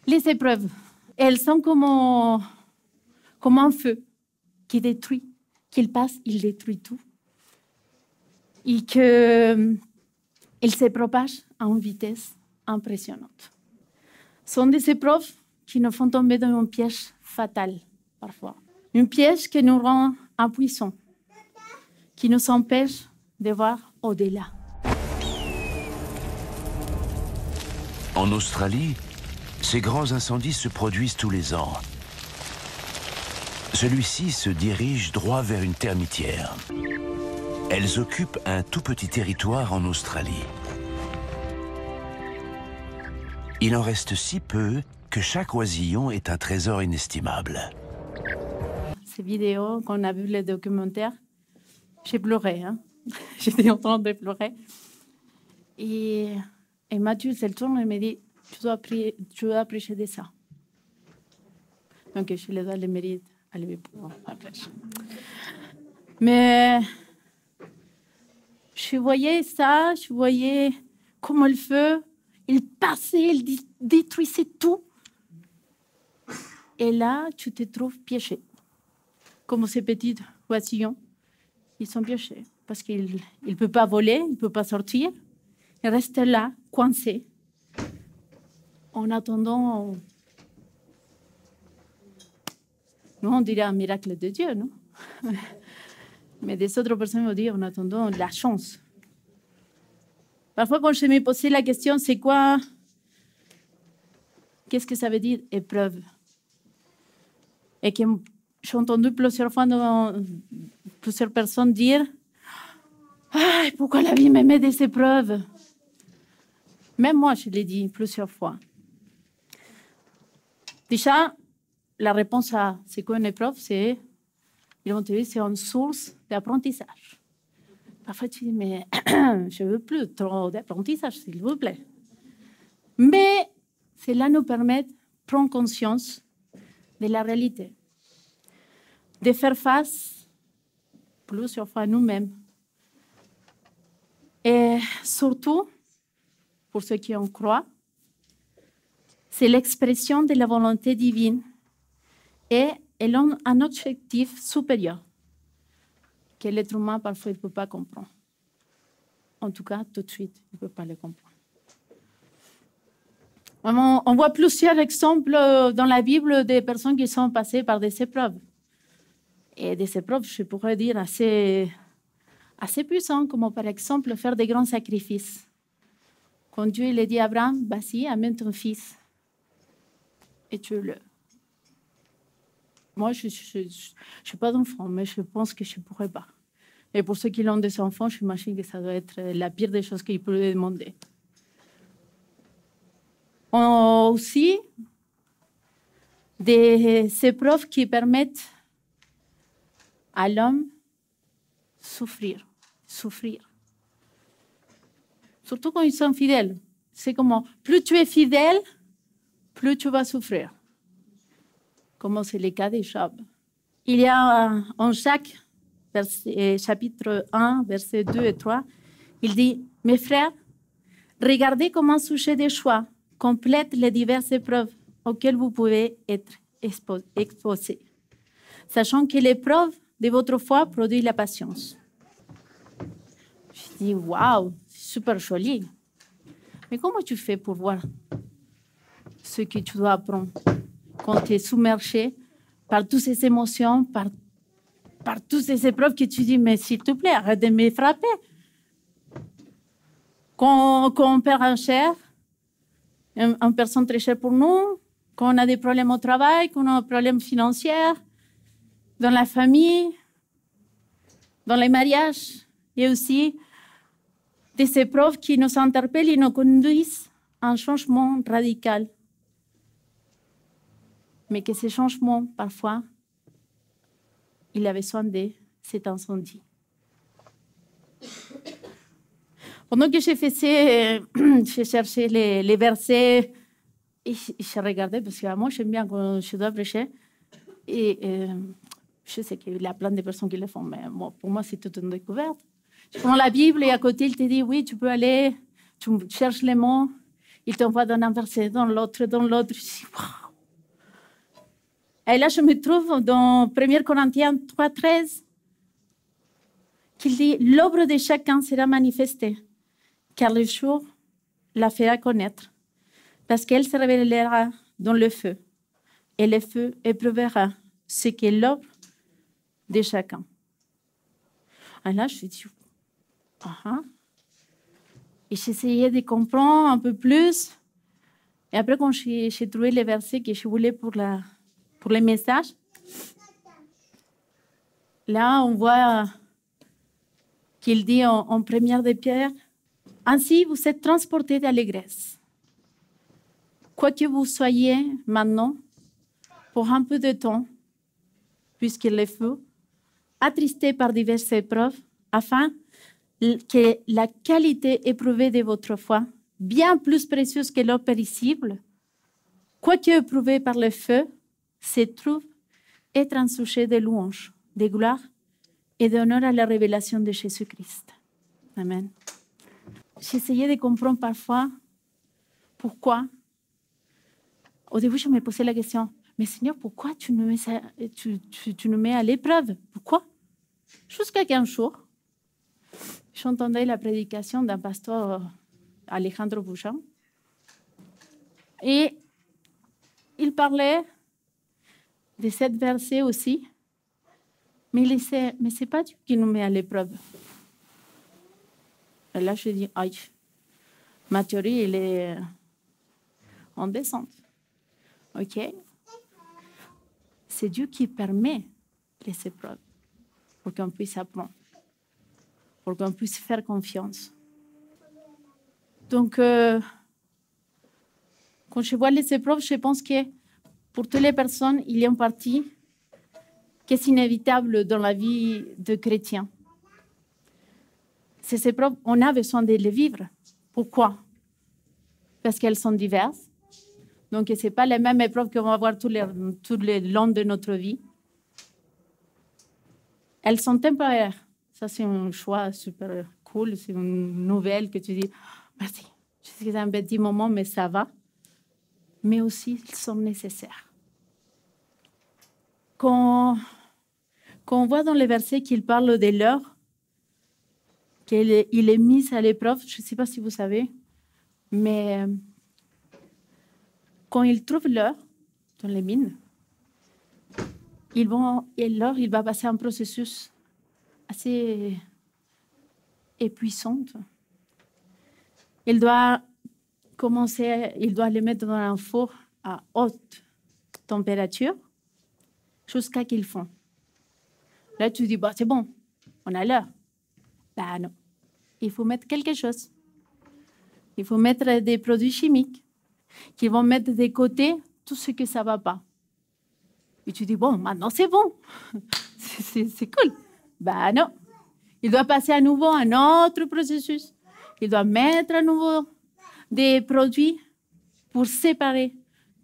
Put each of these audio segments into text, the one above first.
Les épreuves, elles sont comme un feu qui détruit, qu'il passe, il détruit tout. Et qu'il se propage à une vitesse impressionnante. Ce sont des épreuves qui nous font tomber dans un piège fatal, parfois. Un piège qui nous rend impuissants, qui nous empêche de voir au-delà. En Australie, ces grands incendies se produisent tous les ans. Celui-ci se dirige droit vers une termitière. Elles occupent un tout petit territoire en Australie. Il en reste si peu que chaque oisillon est un trésor inestimable. Ces vidéos, quand on a vu les documentaires, j'ai pleuré. J'étais en train de pleurer. Et Mathieu se tourne et me dit, tu dois prêcher de ça. Donc je lui donne le mérite à lui pour la prêche. Mais je voyais ça, je voyais comment le feu, il passait, il détruisait tout. Et là, tu te trouves piégé. Comme ces petits oisillons, ils sont piégés. Parce qu'il ne peut pas voler, il ne peut pas sortir. Il reste là, coincé, en attendant. Nous, on dirait un miracle de Dieu, non? Mais des autres personnes vont dire en attendant la chance. Parfois, quand je me posais la question, c'est quoi? Qu'est-ce que ça veut dire épreuve? Et que j'ai entendu plusieurs fois plusieurs personnes dire ah, pourquoi la vie me met des épreuves? Même moi, je l'ai dit plusieurs fois. Déjà, la réponse à c'est quoi une épreuve, c'est ils vont te dire c'est une source d'apprentissage. Parfois, tu dis mais je ne veux plus trop d'apprentissage, s'il vous plaît. Mais cela nous permet de prendre conscience de la réalité, de faire face plusieurs fois à nous-mêmes. Et surtout, pour ceux qui en croient, c'est l'expression de la volonté divine et elle a un objectif supérieur que l'être humain, parfois, ne peut pas comprendre. En tout cas, tout de suite, il ne peut pas le comprendre. On voit plusieurs exemples dans la Bible des personnes qui sont passées par des épreuves. Et des épreuves, je pourrais dire, assez puissantes, comme par exemple faire des grands sacrifices. Quand Dieu il a dit à Abraham, vas-y, amène ton fils et tue-le. Moi, je n'ai pas d'enfant, mais je pense que je ne pourrais pas. Et pour ceux qui ont des enfants, j'imagine que ça doit être la pire des choses qu'ils peuvent demander. Aussi, des épreuves qui permettent à l'homme souffrir. Surtout quand ils sont fidèles. C'est comment, plus tu es fidèle, plus tu vas souffrir. Comme c'est le cas de Job. Il y a en Jacques, chapitre 1, versets 2 et 3, il dit, « Mes frères, regardez comment sujet des choix complète les diverses épreuves auxquelles vous pouvez être exposés, sachant que l'épreuve de votre foi produit la patience. » Je dis, « Waouh, c'est super joli. Mais comment tu fais pour voir ce que tu dois apprendre quand tu es submergé par toutes ces émotions, par toutes ces épreuves que tu dis, mais s'il te plaît, arrête de me frapper. » Quand on perd un cher, une personne très chère pour nous, quand on a des problèmes au travail, quand on a des problèmes financiers, dans la famille, dans les mariages, et aussi des épreuves qui nous interpellent et nous conduisent à un changement radical. Mais que ce changement, parfois, il a besoin de cet incendie. Pendant que je faisais, je cherchais les versets et je regardais, parce que moi, j'aime bien quand je dois prêcher. Et je sais qu'il y a plein de personnes qui le font, mais moi, pour moi, c'est toute une découverte. Je prends la Bible et à côté, il te dit, oui, tu peux aller, tu cherches les mots. Il t'envoie dans un verset, dans l'autre. Je dis, waouh! Et là, je me trouve dans 1 Corinthiens 3,13, qu'il dit, l'œuvre de chacun sera manifestée, car le jour la fera connaître, parce qu'elle se révélera dans le feu, et le feu éprouvera ce qu'est l'œuvre de chacun. Et là, je dis, Et j'essayais de comprendre un peu plus. Et après, quand j'ai trouvé les versets que je voulais pour les messages, là, on voit qu'il dit en première de Pierre, « Ainsi, vous êtes transportés d'allégresse. Quoi que vous soyez maintenant, pour un peu de temps, puisqu'il est fou, attristés par diverses épreuves, afin que la qualité éprouvée de votre foi, bien plus précieuse que l'or périssable, quoique éprouvée par le feu, se trouve être un sujet de louange, de gloire et d'honneur à la révélation de Jésus-Christ. Amen. J'essayais de comprendre parfois pourquoi. Au début, je me posais la question, mais Seigneur, pourquoi tu nous mets à l'épreuve? Pourquoi? Jusqu'à qu'un jour, j'entendais la prédication d'un pasteur, Alejandro Bouchon, et il parlait de cette verset aussi, mais il disait, mais ce n'est pas Dieu qui nous met à l'épreuve. Et là, je dis, aïe, ma théorie, elle est en descente. OK? C'est Dieu qui permet les épreuves pour qu'on puisse apprendre, pour qu'on puisse faire confiance. Donc, quand je vois les épreuves, je pense que pour toutes les personnes, il y a une partie qui est inévitable dans la vie de chrétien. Ces épreuves, on a besoin de les vivre. Pourquoi? Parce qu'elles sont diverses. Donc, ce n'est pas les mêmes épreuves qu'on va avoir tout le long de notre vie. Elles sont temporaires. Ça, c'est un choix super cool. C'est une nouvelle que tu dis, merci, je sais que c'est un petit moment, mais ça va. Mais aussi, ils sont nécessaires. Quand on voit dans les versets qu'il parle de l'heure, qu'il est mis à l'épreuve, je ne sais pas si vous savez, mais quand ils trouvent l'heure dans les mines, il va passer un processus assez épuisant. Il doit les mettre dans un four à haute température jusqu'à qu'ils fondent. Là, tu dis, bah, c'est bon, on a l'heure. Ben non, il faut mettre quelque chose. Il faut mettre des produits chimiques qui vont mettre de côté tout ce que ça ne va pas. Et tu dis, bon, maintenant c'est bon. C'est cool. Ben non, il doit passer à nouveau un autre processus. Il doit mettre à nouveau des produits pour séparer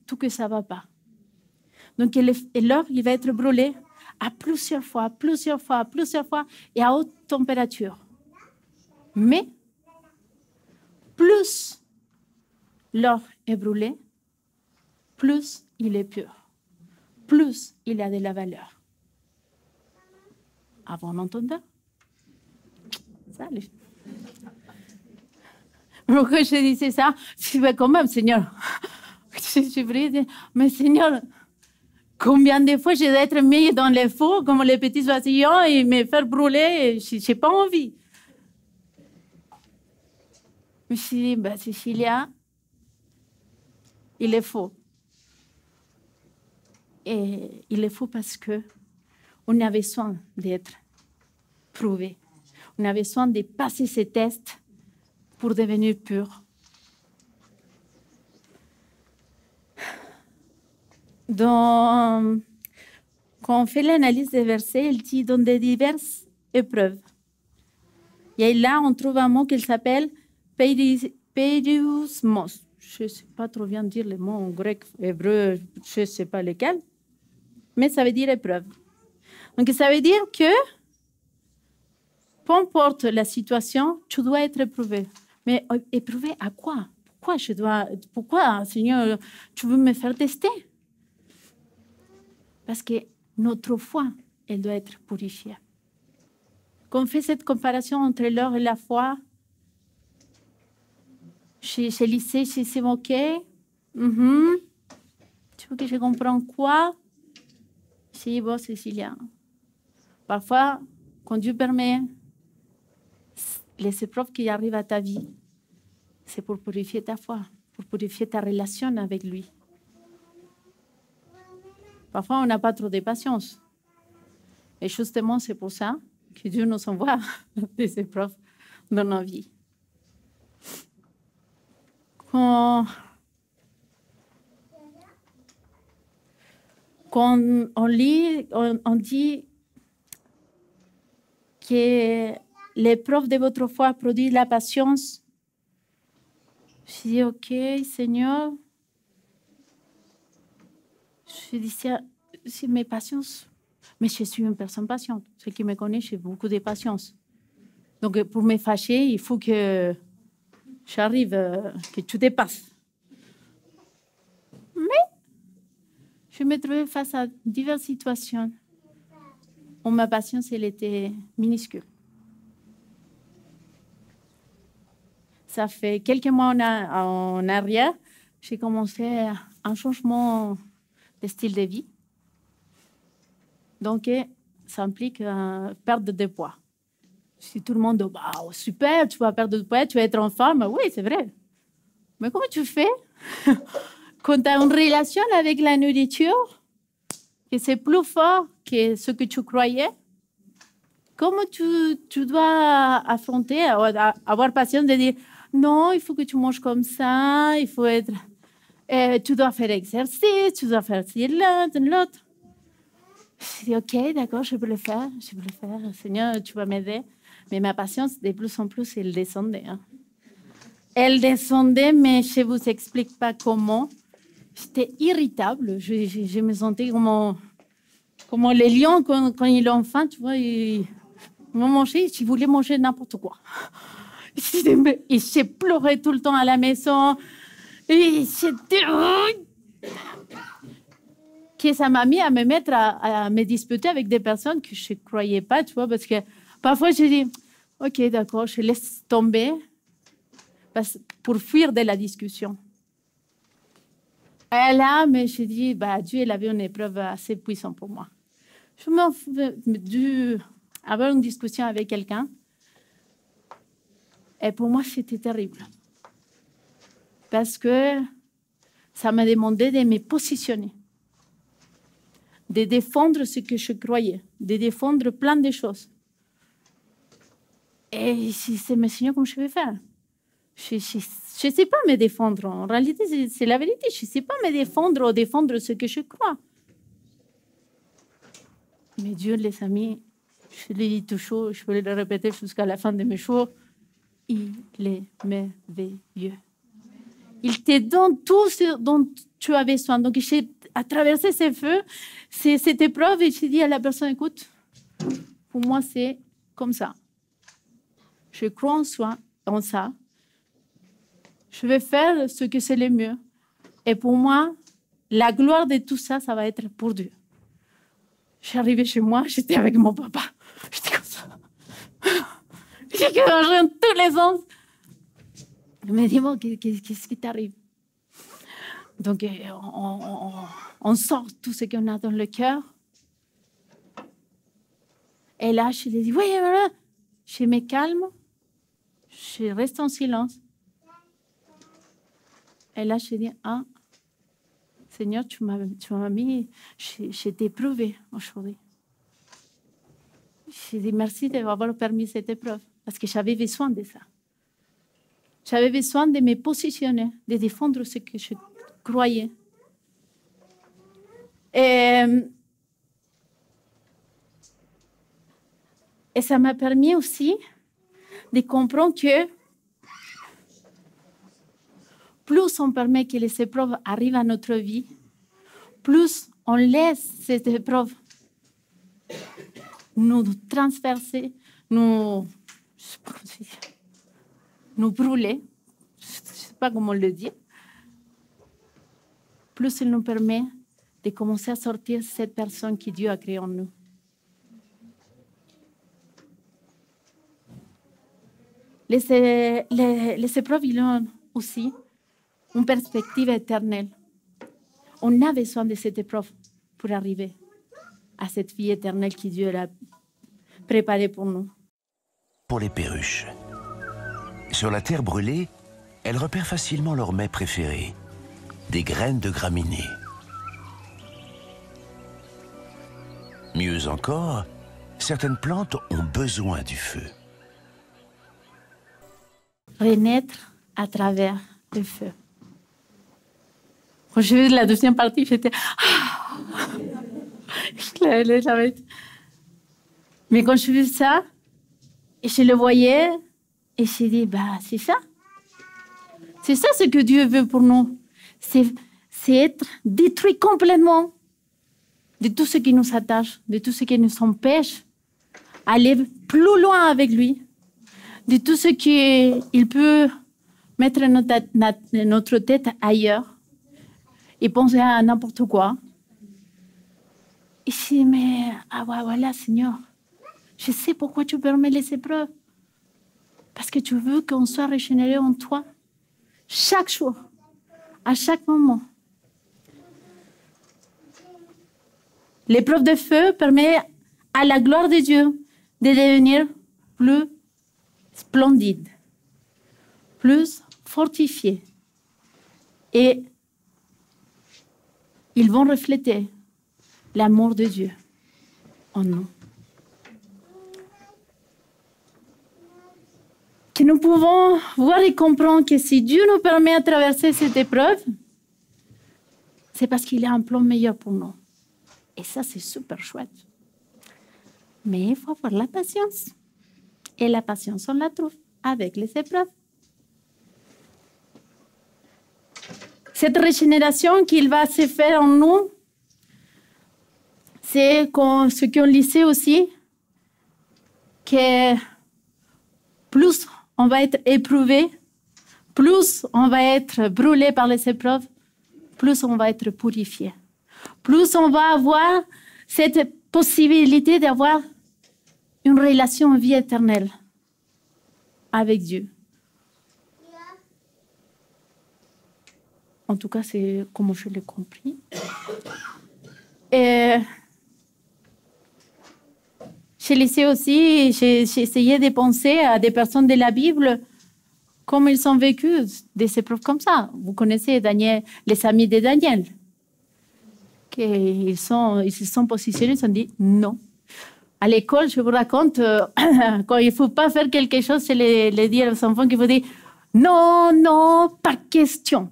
tout que ça ne va pas. Donc, l'or, il va être brûlé à plusieurs fois, et à haute température. Mais, plus l'or est brûlé, plus il est pur, plus il a de la valeur. Avant d'entendre? Salut. Pourquoi je disais ça? Je dis, quand même, Seigneur. Mais Seigneur, combien de fois je dois être mis dans les fours comme les petits oisillons et me faire brûler? Je n'ai pas envie. Mais je dis, ben, Cécilia, il est faux. Et il est faux parce qu'on a besoin d'être prouvé. On a besoin de passer ces tests pour devenir pur. Quand on fait l'analyse des versets, il dit dans des diverses épreuves. Et là, on trouve un mot qui s'appelle pérismos. Je ne sais pas trop bien dire le mot en grec, hébreu, je ne sais pas lequel, mais ça veut dire épreuve. Donc, ça veut dire que, peu importe la situation, tu dois être éprouvé. Mais éprouvé à quoi? pourquoi, Seigneur, tu veux me faire tester? Parce que notre foi, elle doit être purifiée. Quand on fait cette comparaison entre l'or et la foi, chez lycée, c'est OK. Tu veux que je comprenne quoi? Si, bon, Cécilia. Parfois, quand Dieu permet les épreuves qui arrivent à ta vie, c'est pour purifier ta foi, pour purifier ta relation avec lui. Parfois, on n'a pas trop de patience. Et justement, c'est pour ça que Dieu nous envoie des épreuves dans nos vies. Quand on lit, on dit que l'épreuve de votre foi produit la patience. Je dis, OK, Seigneur. Je dis, c'est mes patience. Mais je suis une personne patiente. Ceux qui me connaissent, j'ai beaucoup de patience. Donc, pour me fâcher, il faut que j'arrive, que tu dépasses. Mais je me trouvais face à diverses situations où ma patience, elle était minuscule. Ça fait quelques mois en arrière, j'ai commencé un changement de style de vie. Donc, ça implique perdre de poids. Si tout le monde dit, wow, super, tu vas perdre de poids, tu vas être en forme, oui, c'est vrai. Mais comment tu fais quand tu as une relation avec la nourriture, que c'est plus fort que ce que tu croyais? Comment tu dois affronter, avoir patience de dire, non, il faut que tu manges comme ça, il faut être... tu dois faire exercice, tu dois faire ci, l'autre. Je dis, OK, d'accord, je peux le faire. Seigneur, tu vas m'aider. Mais ma patience, de plus en plus, elle descendait. Elle descendait, mais je ne vous explique pas comment. J'étais irritable. Je me sentais comme les lions quand ils ont faim, tu vois, ils vont manger, ils voulaient manger n'importe quoi. Et j'ai pleuré tout le temps à la maison. Et j'étais... que ça m'a mis à me mettre à me disputer avec des personnes que je ne croyais pas, tu vois, parce que parfois, j'ai dit, OK, d'accord, je laisse tomber pour fuir de la discussion. Et là, mais j'ai dit, Dieu, il avait une épreuve assez puissante pour moi. Je me dû avoir une discussion avec quelqu'un. Et pour moi, c'était terrible. Parce que ça m'a demandé de me positionner, de défendre ce que je croyais, de défendre plein de choses. Et c'est mes Seigneur, comment je vais faire? Je ne sais pas me défendre. En réalité, c'est la vérité. Je ne sais pas me défendre ou défendre ce que je crois. Mais Dieu, les amis, je le dis toujours, je peux le répéter jusqu'à la fin de mes jours, il est merveilleux. Il te donne tout ce dont tu as besoin. Donc, j'ai traversé ces feux, cette épreuve, et j'ai dit à la personne, écoute, pour moi, c'est comme ça. Je crois en ça. Je vais faire ce que c'est le mieux. Et pour moi, la gloire de tout ça, ça va être pour Dieu. Je suis arrivée chez moi, j'étais avec mon papa. J'étais comme ça. J'ai mangé tous les ans. Il me dit, bon, qu'est-ce qui t'arrive? Donc, on sort tout ce qu'on a dans le cœur. Et là, je lui dis, oui, voilà. Je me calme. Je reste en silence. Et là, je dis, Seigneur, tu m'as mis, j'étais éprouvée aujourd'hui. Je dis merci d'avoir permis cette épreuve, parce que j'avais besoin de ça. J'avais besoin de me positionner, de défendre ce que je croyais. Et ça m'a permis aussi de comprendre que plus on permet que les épreuves arrivent à notre vie, plus on laisse ces épreuves nous transpercer, nous brûler. Je ne sais pas comment le dire, plus il nous permet de commencer à sortir cette personne que Dieu a créée en nous. Les épreuves, ils ont aussi une perspective éternelle. On a besoin de cette épreuve pour arriver à cette vie éternelle que Dieu a préparée pour nous. Pour les perruches. Sur la terre brûlée, elles repèrent facilement leur mets préféré, des graines de graminées. Mieux encore, certaines plantes ont besoin du feu. Renaître à travers le feu. Quand j'ai vu la deuxième partie, j'étais... Mais quand j'ai vu ça, et je le voyais, et j'ai dit, bah, c'est ça. C'est ça ce que Dieu veut pour nous. C'est être détruit complètement de tout ce qui nous attache, de tout ce qui nous empêche d'aller plus loin avec lui, de tout ce qu'il peut mettre notre tête ailleurs et penser à n'importe quoi. Et je dis, mais voilà, Seigneur, je sais pourquoi tu permets les épreuves. Parce que tu veux qu'on soit régénéré en toi chaque jour, à chaque moment. L'épreuve de feu permet à la gloire de Dieu de devenir plus splendide, plus fortifiée. Et ils vont refléter l'amour de Dieu en nous. Que nous pouvons voir et comprendre que si Dieu nous permet de traverser cette épreuve, c'est parce qu'il a un plan meilleur pour nous. Et ça, c'est super chouette. Mais il faut avoir la patience. Et la patience, on la trouve avec les épreuves. Cette régénération qu'il va se faire en nous, c'est ce qu'on lisait aussi, que plus on va être éprouvé, plus on va être brûlé par les épreuves, plus on va être purifié. Plus on va avoir cette possibilité d'avoir une relation en vie éternelle avec Dieu. En tout cas, c'est comme je l'ai compris. Et j'ai laissé aussi, j'ai essayé de penser à des personnes de la Bible, comment ils ont vécu des épreuves comme ça. Vous connaissez Daniel, les amis de Daniel. Ils se sont positionnés, ils se sont dit non. À l'école, je vous raconte, quand il ne faut pas faire quelque chose, c'est les dire aux enfants qu'il faut dire non, non, pas question.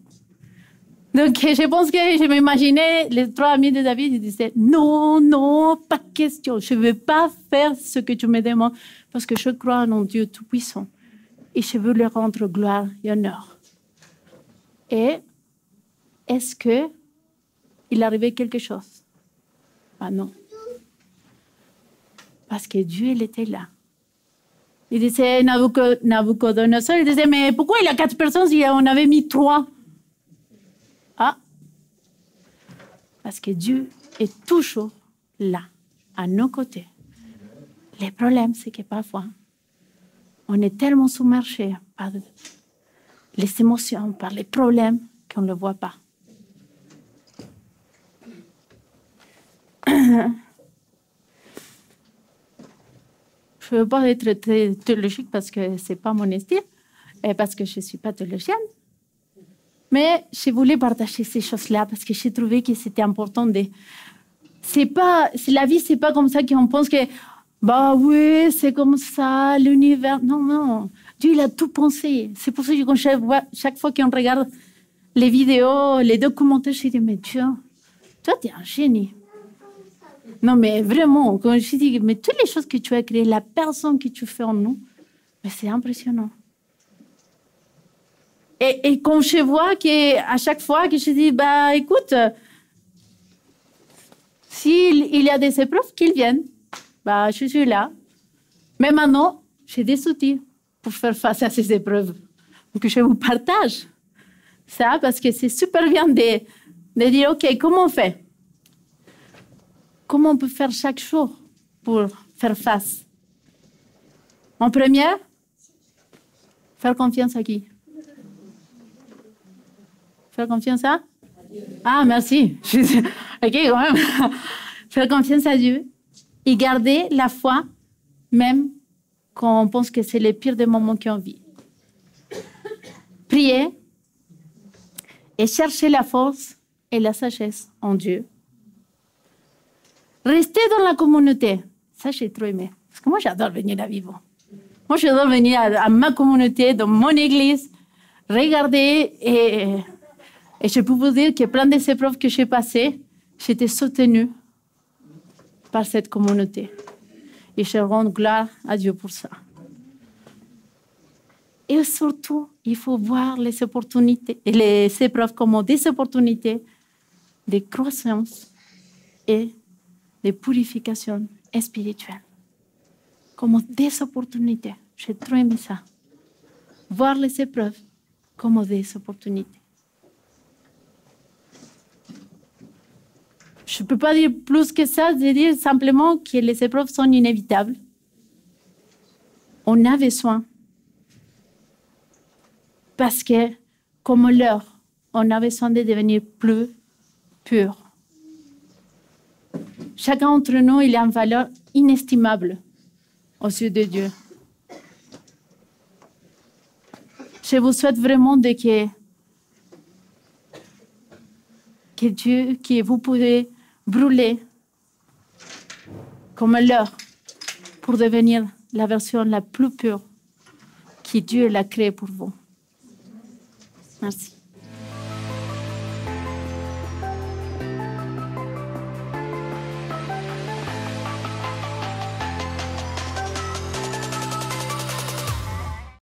Donc, je pense que je m'imaginais les trois amis de David, ils disaient non, non, pas question. Je ne veux pas faire ce que tu me demandes parce que je crois en un Dieu tout-puissant et je veux lui rendre gloire et honneur. Et est-ce qu'il arrivait quelque chose? Ah non. Parce que Dieu, il était là. Il disait, Nabucodonosor, il disait, mais pourquoi il y a 4 personnes si on avait mis 3? Ah, parce que Dieu est toujours là, à nos côtés. Le problème, c'est que parfois, on est tellement submergé par les émotions, par les problèmes, qu'on ne le voit pas. Je ne veux pas être très théologique parce que ce n'est pas mon style et parce que je ne suis pas théologienne. Mais je voulais partager ces choses-là parce que j'ai trouvé que c'était important de... La vie, ce n'est pas comme ça qu'on pense que, bah oui, c'est comme ça, l'univers. Non, non. Dieu, il a tout pensé. C'est pour ça que chaque fois qu'on regarde les vidéos, les documentaires, je dis, mais Dieu, toi, tu es un génie. Non, mais vraiment, quand je dis, mais toutes les choses que tu as créées, la personne que tu fais en nous, mais c'est impressionnant. Et quand je vois qu'à chaque fois que je dis, bah écoute, s'il y a des épreuves, qu'ils viennent, bah je suis là. Mais maintenant, j'ai des outils pour faire face à ces épreuves. Donc je vous partage ça parce que c'est super bien de dire, OK, comment on fait? Comment on peut faire chaque jour pour faire face? En première, faire confiance à qui? Faire confiance à? Ah, merci. OK, quand même. Faire confiance à Dieu et garder la foi, même quand on pense que c'est le pire des moments qu'on vit. Prier et chercher la force et la sagesse en Dieu. Rester dans la communauté. Ça, j'ai trop aimé. Parce que moi, j'adore venir à Vivo. Moi, j'adore venir à ma communauté, dans mon église, regarder et je peux vous dire que plein des épreuves que j'ai passées, j'étais soutenue par cette communauté. Et je rends gloire à Dieu pour ça. Et surtout, il faut voir les opportunités, et les épreuves comme des opportunités de croissance et de purification spirituelle. Comme des opportunités. J'ai trop aimé ça. Voir les épreuves comme des opportunités. Je ne peux pas dire plus que ça, je dire simplement que les épreuves sont inévitables. On a besoin. Parce que, comme l'or, on a besoin de devenir plus pur. Chacun d'entre nous, il a une valeur inestimable aux yeux de Dieu. Je vous souhaite vraiment que Dieu, que vous pouvez brûler comme l'or pour devenir la version la plus pure que Dieu l'a créée pour vous. Merci.